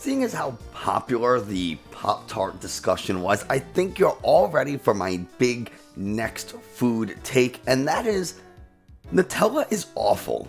Seeing as how popular the Pop-Tart discussion was, I think you're all ready for my big next food take, and that is Nutella is awful.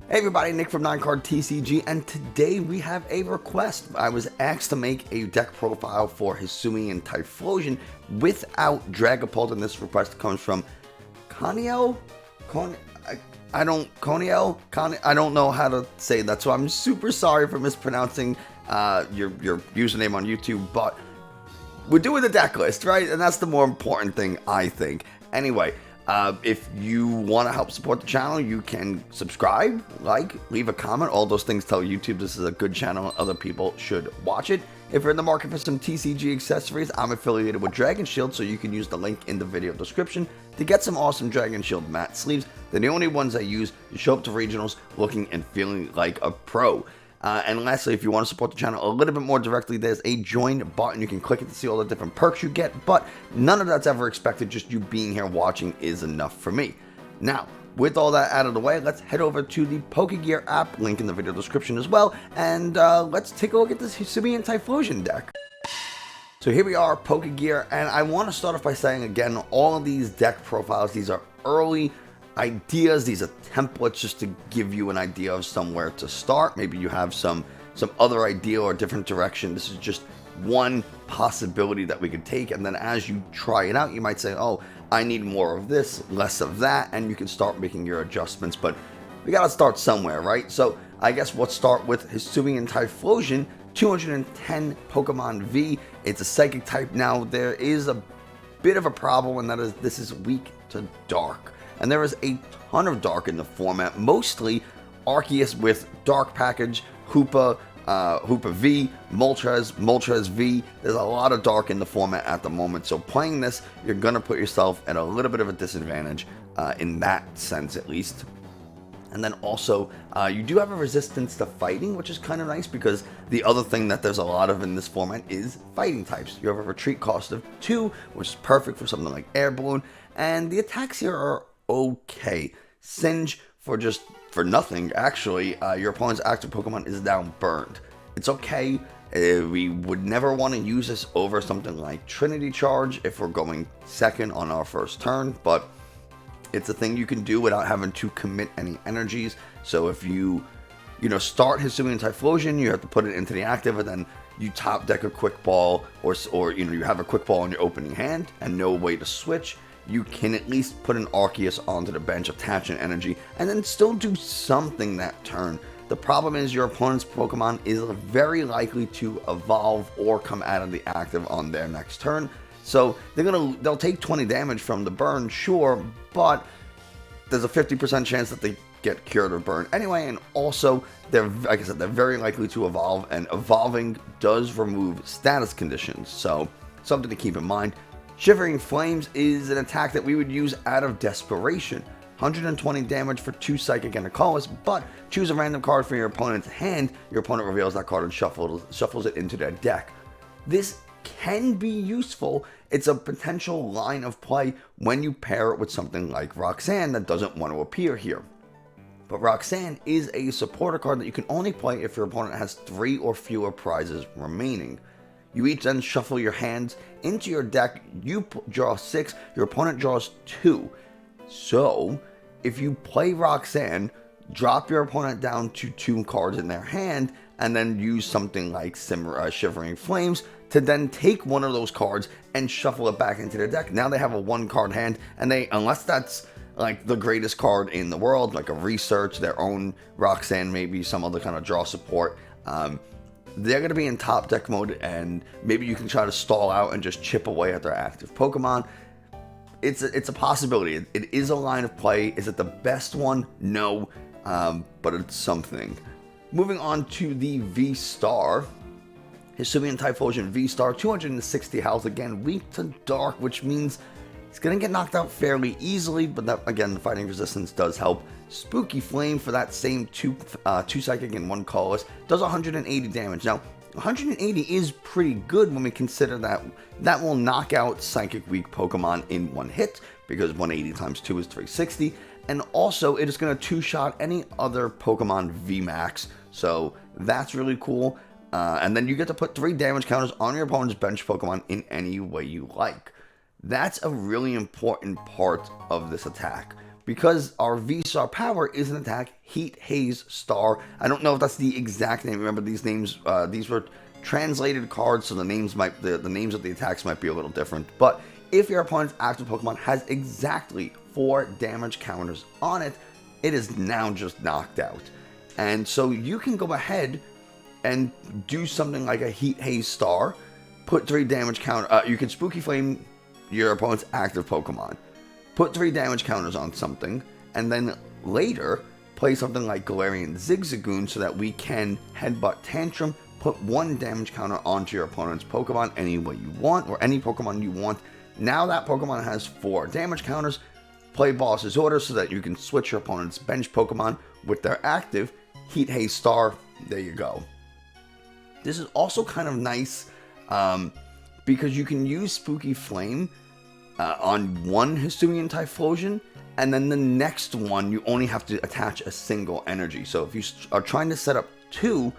Hey everybody, Nick from 9card TCG, and today we have a request. I was asked to make a deck profile for Hisuian Typhlosion without Dragapult, and this request comes from koniel? I don't know how to say that, so I'm super sorry for mispronouncing your username on YouTube, but we're doing the deck list, right? And that's the more important thing, I think. Anyway, if you want to help support the channel, you can subscribe, like, leave a comment. All those things tell YouTube this is a good channel and other people should watch it. If you're in the market for some TCG accessories, I'm affiliated with Dragon Shield, so you can use the link in the video description to get some awesome Dragon Shield matte sleeves. They're the only ones I use to show up to regionals looking and feeling like a pro. And lastly, if you want to support the channel a little bit more directly, there's a join button. You can click it to see all the different perks you get, but none of that's ever expected. Just you being here watching is enough for me. Now, with all that out of the way, let's head over to the Pokegear app, link in the video description as well, and let's take a look at this Hisuian Typhlosion deck. So here we are, Pokegear, and I want to start off by saying again, all of these deck profiles, these are early ideas, these are templates just to give you an idea of somewhere to start. Maybe you have some other idea or different direction. This is just one possibility that we could take, and then as you try it out, you might say, oh, I need more of this, less of that, and you can start making your adjustments, but we gotta start somewhere, right? So I guess let's start with Hisuian Typhlosion, 210 Pokemon V. It's a psychic type. Now there is a bit of a problem, and that is this is weak to dark. And there is a ton of dark in the format, mostly Arceus with Dark Package, Hoopa V, Moltres V. There's a lot of dark in the format at the moment, so playing this, you're going to put yourself at a little bit of a disadvantage in that sense at least. And then also, you do have a resistance to fighting, which is kind of nice because the other thing that there's a lot of in this format is fighting types. You have a retreat cost of 2, which is perfect for something like Air Balloon, and the attacks here are okay. Singe for nothing, actually. Your opponent's active Pokemon is now burned. It's okay. We would never want to use this over something like Trinity Charge if we're going second on our first turn, but it's a thing you can do without having to commit any energies. So if you start Hisuian Typhlosion, you have to put it into the active, and then you top deck a Quick Ball, or you have a Quick Ball in your opening hand and no way to switch. You can at least put an Arceus onto the bench, attach an energy, and then still do something that turn. The problem is your opponent's Pokemon is very likely to evolve or come out of the active on their next turn. So they'll take 20 damage from the burn, sure, but there's a 50% chance that they get cured or burned anyway, and also like I said, they're very likely to evolve, and evolving does remove status conditions, so something to keep in mind. Shivering Flames is an attack that we would use out of desperation. 120 damage for 2 Psychic and a Colorless, but choose a random card from your opponent's hand. Your opponent reveals that card and shuffles it into their deck. This can be useful. It's a potential line of play when you pair it with something like Roxanne that doesn't want to appear here. But Roxanne is a supporter card that you can only play if your opponent has 3 or fewer prizes remaining. You each then shuffle your hands into your deck. You draw 6, your opponent draws 2. So, if you play Roxanne, drop your opponent down to 2 cards in their hand, and then use something like Shivering Flames to then take one of those cards and shuffle it back into their deck. Now they have a 1-card hand, and unless that's like the greatest card in the world, like a Research, their own Roxanne, maybe some other kind of draw support, they're going to be in top deck mode, and maybe you can try to stall out and just chip away at their active Pokemon. It's a possibility. It is a line of play. Is it the best one? No, but it's something. Moving on to the VStar. Hisuian Typhlosion VStar, 260 health, again, weak to dark, which means it's going to get knocked out fairly easily, but that, again, the fighting resistance does help. Spooky Flame for that same 2 Psychic and 1 Colorless does 180 damage. Now, 180 is pretty good when we consider that will knock out Psychic weak Pokemon in 1 hit, because 180 times 2 is 360. And also, it is going to two-shot any other Pokemon VMAX, so that's really cool. And then you get to put 3 damage counters on your opponent's bench Pokemon in any way you like. That's a really important part of this attack, because our VStar power is an attack, Heat, Haze, Star. I don't know if that's the exact name. Remember, these names, these were translated cards, so the names the names of the attacks might be a little different. But if your opponent's active Pokemon has exactly 4 damage counters on it, it is now just knocked out. And so you can go ahead and do something like a Heat, Haze, Star, put 3 damage counter. You can Spooky Flame your opponent's active Pokemon, put 3 damage counters on something, and then later play something like Galarian Zigzagoon so that we can Headbutt Tantrum, put 1 damage counter onto your opponent's Pokemon any way you want, or any Pokemon you want. Now that Pokemon has 4 damage counters. Play Boss's Order so that you can switch your opponent's bench Pokemon with their active Heat, Haze, Star. There you go. This is also kind of nice because you can use Spooky Flame on one Hisuian Typhlosion, and then the next one you only have to attach a single energy. So if you are trying to set up 2,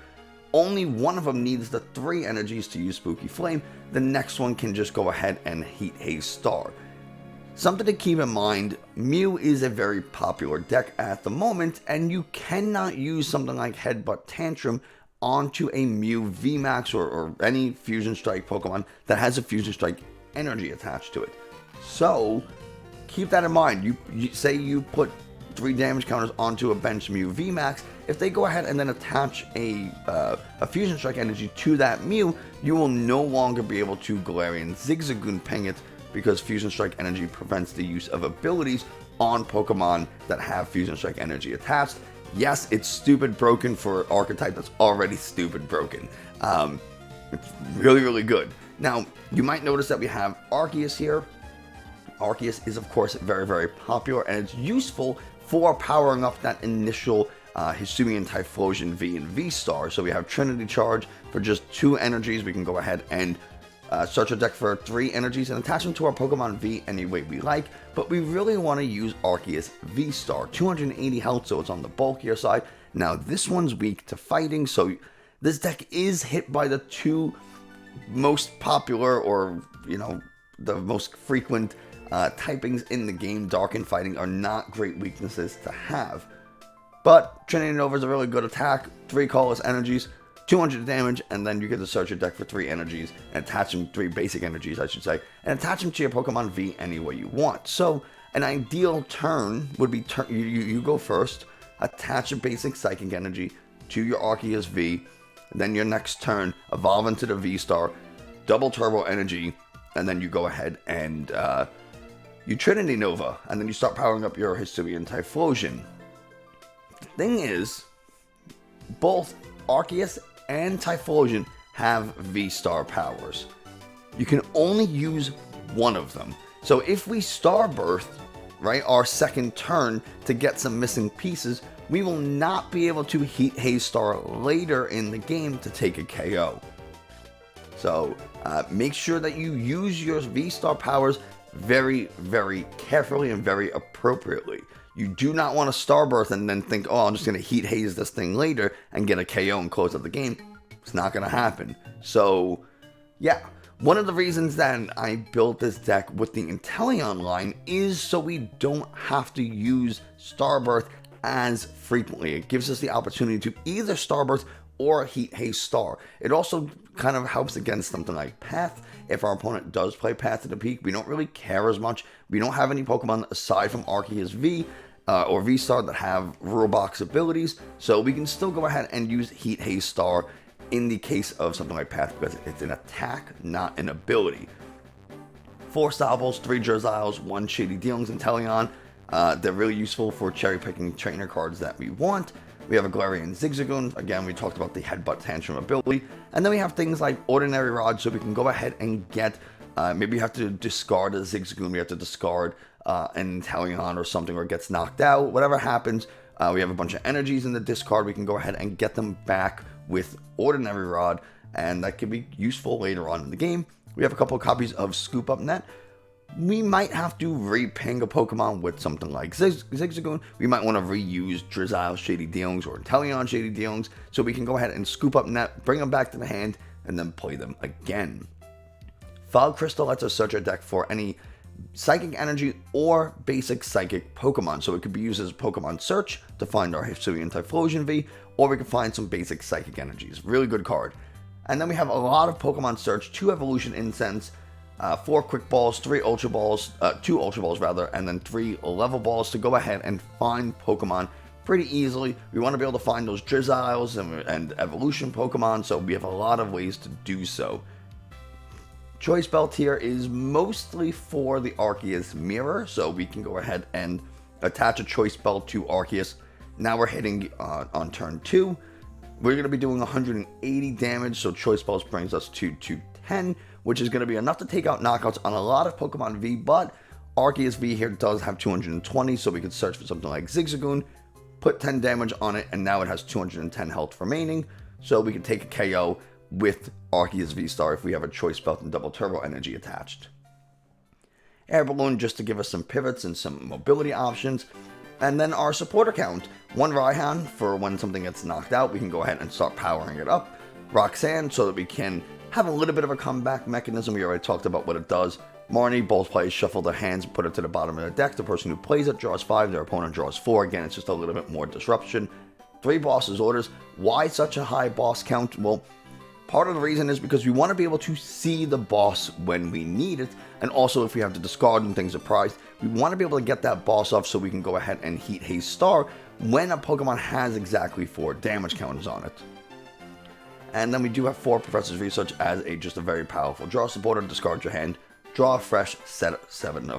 only one of them needs the 3 energies to use Spooky Flame. The next one can just go ahead and Heat, Haze, Star. Something to keep in mind, Mew is a very popular deck at the moment, and you cannot use something like Headbutt Tantrum onto a Mew VMAX or any Fusion Strike Pokemon that has a Fusion Strike energy attached to it. So keep that in mind. You say you put 3 damage counters onto a bench Mew VMAX. If they go ahead and then attach a Fusion Strike energy to that Mew, you will no longer be able to Galarian Zigzagoon ping it, because Fusion Strike energy prevents the use of abilities on Pokemon that have Fusion Strike energy attached. Yes, it's stupid broken for an archetype that's already stupid broken. It's really, really good. Now, you might notice that we have Arceus here. Arceus is, of course, very, very popular, and it's useful for powering up that initial Hisuian Typhlosion V and VStar. So we have Trinity Charge for just 2 energies. We can go ahead and search our deck for 3 energies and attach them to our Pokemon V any way we like, but we really want to use Arceus VStar. 280 health, so it's on the bulkier side. Now, this one's weak to fighting, so this deck is hit by the 2 most popular, or, you know, the most frequent typings in the game. Dark and Fighting are not great weaknesses to have. But Trinity Nova is a really good attack. 3 colorless energies, 200 damage, and then you get to search your deck for 3 energies and attach them, 3 basic energies, I should say, and attach them to your Pokemon V any way you want. So an ideal turn would be you go first, attach a basic Psychic energy to your Arceus V, then your next turn evolve into the V-Star, double Turbo energy, and then you go ahead and you Trinity Nova, and then you start powering up your Hisuian Typhlosion. The thing is, both Arceus and Typhlosion have V-Star powers. You can only use one of them. So if we Starburst, right, our second turn to get some missing pieces, we will not be able to Heat, Haze, Star later in the game to take a KO. So make sure that you use your V-Star powers very, very carefully and very appropriately. You do not want to Starburst and then think, oh, I'm just going to Heat Haze this thing later and get a KO and close out the game. It's not going to happen. So, yeah. One of the reasons that I built this deck with the Inteleon line is so we don't have to use Starburst as frequently. It gives us the opportunity to either Starburst or Heat Haze Star. It also kind of helps against something like Path. If our opponent does play Path to the Peak, we don't really care as much. We don't have any Pokemon aside from Arceus V or V-Star that have Roblox abilities, so we can still go ahead and use Heat Haze Star in the case of something like Path, because it's an attack, not an ability. 4 Stobbles, 3 Dresiles, 1 Shady Dealings Inteleon. They're really useful for cherry-picking trainer cards that we want. We have a Galarian Zigzagoon. Again, we talked about the Headbutt Tantrum ability. And then we have things like Ordinary Rod, so we can go ahead and get, maybe you have to discard a Zigzagoon, we have to discard an Inteleon or something, or it gets knocked out. Whatever happens, we have a bunch of energies in the discard. We can go ahead and get them back with Ordinary Rod, and that could be useful later on in the game. We have a couple of copies of Scoop Up Net. we might have to reping a Pokemon with something like Zigzagoon. We might want to reuse Drizzile Shady Dealings or Inteleon Shady Dealings, so we can go ahead and scoop up Net, bring them back to the hand, and then play them again. Fog Crystal lets us search our deck for any Psychic Energy or basic Psychic Pokemon, so it could be used as a Pokemon search to find our Hisuian Typhlosion V, or we can find some basic Psychic Energies. Really good card. And then we have a lot of Pokemon search, 2 Evolution Incense, 4 Quick Balls, 3 Ultra Balls, 2 Ultra Balls rather, and then 3 Level Balls to go ahead and find Pokemon pretty easily. We want to be able to find those Drizziles and Evolution Pokemon, so we have a lot of ways to do so. Choice Belt here is mostly for the Arceus Mirror, so we can go ahead and attach a Choice Belt to Arceus. Now we're hitting on turn 2. We're going to be doing 180 damage, so Choice Belt brings us to 210, which is going to be enough to take out knockouts on a lot of Pokemon V, but Arceus V here does have 220, so we could search for something like Zigzagoon, put 10 damage on it, and now it has 210 health remaining, so we can take a KO with Arceus VStar if we have a Choice Belt and Double Turbo Energy attached. Air Balloon just to give us some pivots and some mobility options. And then our supporter count. 1 Raihan for when something gets knocked out, we can go ahead and start powering it up. Roxanne so that we can have a little bit of a comeback mechanism. We already talked about what it does. Marnie, both players shuffle their hands and put it to the bottom of the deck. The person who plays it draws 5, their opponent draws 4. Again, it's just a little bit more disruption. 3 Boss's Orders. Why such a high boss count? Well, part of the reason is because we want to be able to see the boss when we need it, and also if we have to discard and things are prized, we want to be able to get that boss off so we can go ahead and heat Haze Star when a Pokemon has exactly 4 damage counters on it. And then we do have 4 Professor's Research as just a very powerful draw supporter. Discard your hand, draw a fresh set of 7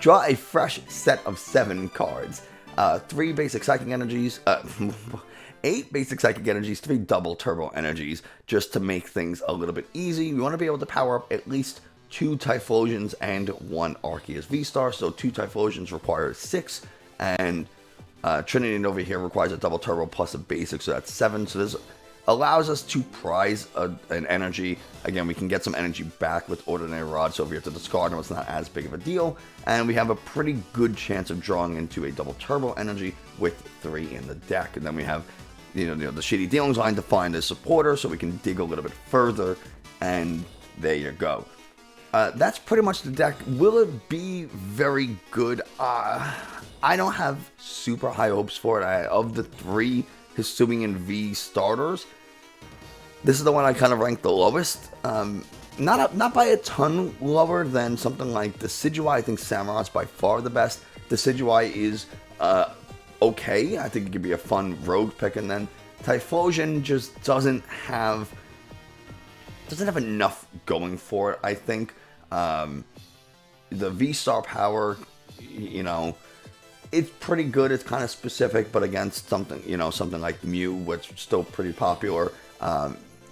draw a fresh set of 7 cards. 3 basic Psychic Energies, 8 basic Psychic Energies, 3 double Turbo Energies, just to make things a little bit easy. We want to be able to power up at least 2 Typhlosions and 1 Arceus V-Star, so 2 Typhlosions require 6, and Trinity over here requires a double Turbo plus a basic, so that's 7, so this allows us to prize an energy. Again, we can get some energy back with Ordinary Rod, so if we have to discard them, it's not as big of a deal, and we have a pretty good chance of drawing into a double Turbo Energy with 3 in the deck. And then we have the Shady Dealings line to find a supporter, so we can dig a little bit further, and there you go. That's pretty much the deck. Will it be very good? I don't have super high hopes for it. Of the 3 Hisuian V starters, this is the one I kind of ranked the lowest. Not by a ton lower than something like Decidueye. I think Samurot's by far the best. Decidueye is okay. I think it could be a fun rogue pick, and then Typhlosion just doesn't have enough going for it. I think the V-Star power, it's pretty good. It's kind of specific, but against something like Mew, which is still pretty popular,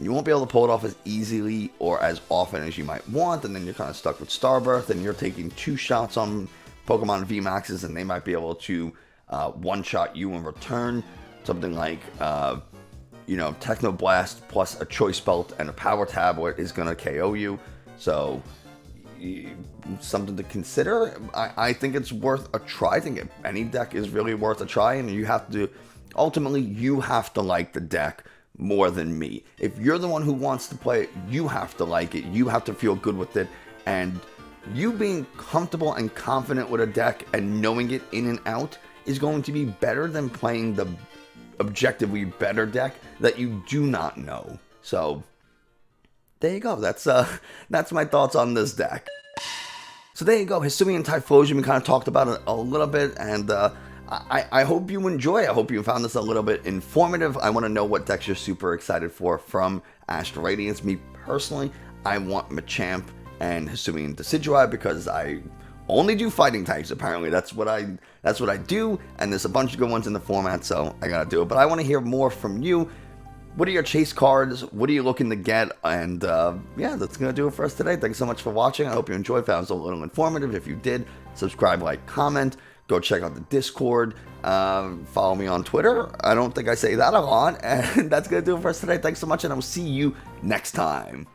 you won't be able to pull it off as easily or as often as you might want, and then you're kind of stuck with Starbirth, and you're taking 2 shots on Pokemon VMAXs, and they might be able to one-shot you in return. Something like, Techno Blast plus a Choice Belt and a Power Tablet is going to KO you, so something to consider. I think it's worth a try. I think any deck is really worth a try, and you have to like the deck more than me. If you're the one who wants to play it, you have to like it. You have to feel good with it, and you being comfortable and confident with a deck and knowing it in and out is going to be better than playing the objectively better deck that you do not know. So there you go. That's my thoughts on this deck. So there you go, Hisuian Typhlosion. We kind of talked about it a little bit, and I hope you enjoy. I hope you found this a little bit informative. I want to know what decks you're super excited for from Astral Radiance. Me personally, I want Machamp and Hisuian Decidueye because I only do fighting types. Apparently, that's what I do, and there's a bunch of good ones in the format, so I gotta do it. But I want to hear more from you. What are your chase cards? What are you looking to get? And yeah, that's going to do it for us today. Thanks so much for watching. I hope you enjoyed. Found it a little informative. If you did, subscribe, like, comment. Go check out the Discord. Follow me on Twitter. I don't think I say that a lot. And that's going to do it for us today. Thanks so much, and I will see you next time.